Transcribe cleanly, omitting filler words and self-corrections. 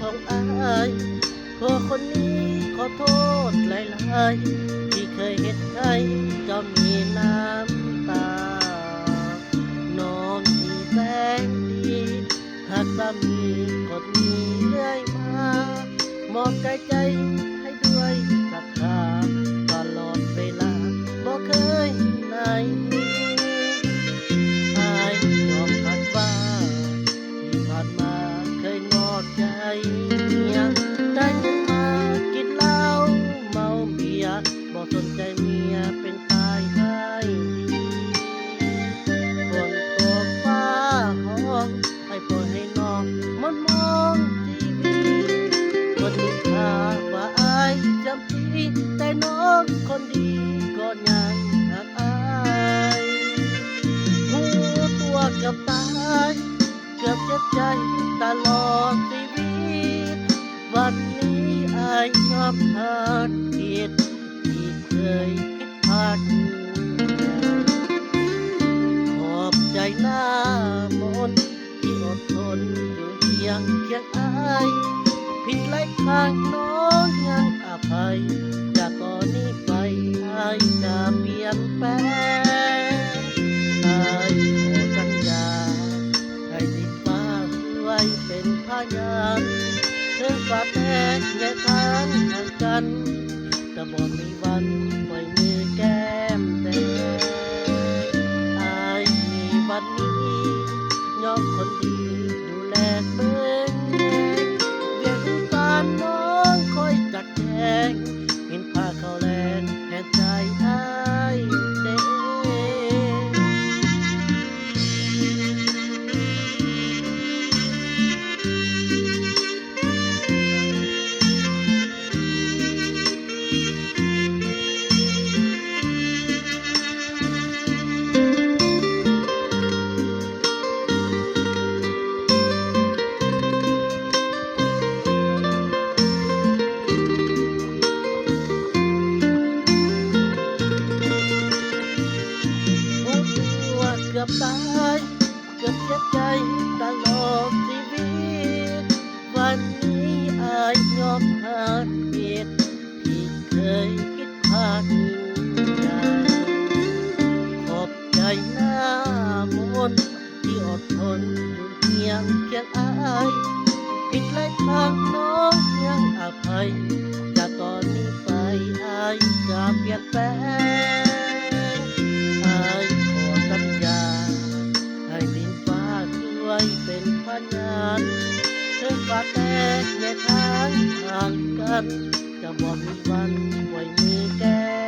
ของอายขอคนนี้ขอโทษหลายๆที่เคยเฮ็ดให้เจ้ามีน้ำตาน้องที่แสนดีหากสามีคนนี้เรื่อยมามอบใจให้ด้วยศรัทธาตลอดเวลาบ่เคยนายอายยอมรับว่าที่ผ่านมาเคยงอดใจเมียได้เงินมากินเหล้าเมาเบียร์บ่สนใจเมียเป็นตายให้ฝนตกฟ้าห้องให้ปล่อยให้น้องมันมองทีวีคนนินทาว่าอายจำปีแต่น้องคนดีก็ยังหักอายหูตัวเกือบตายเกือบเจ็บใจตลอดชีวิตวันนี้อายยอมรับผิดที่เคยผิดพลาดขอบใจหน้ามนต์ที่อดทนอยู่เคียงอายผิดหลายครั้งน้องยังอภัยจากตอนนี้ไปอายจะเปลี่ยนแปลงอายขอสัญญาให้ดินฟ้าไว้เป็นพยานถึงฟ้าแตกแยกทางห่างกันจะบ่มีวันปล่อยมือแก้มแดงอายมีวันนี้ยอมคนดีดูแลเบิ่งแยงเวียนตามน้องคอยจักแจงเห็นผ้าเขาแลนแทนใจอายเด้ หูตัวเกือบตายเกือบเสียใจตลอดชีวิตวันนี้อายยอมรับผิดที่เคยผิดพลาดใจขอบใจหน้ามนต์ที่อดทนอยู่เคียงอายผิดหลายครั้งน้องยังอภัยจากตอนนี้ไปอายจะเปลี่ยนแปลง อายขอสัญญาให้ดินฟ้าช่วยเป็นพยานถึงฟ้าแตกแยกทางห่างกันจะบอกมีวันไว้มือแก้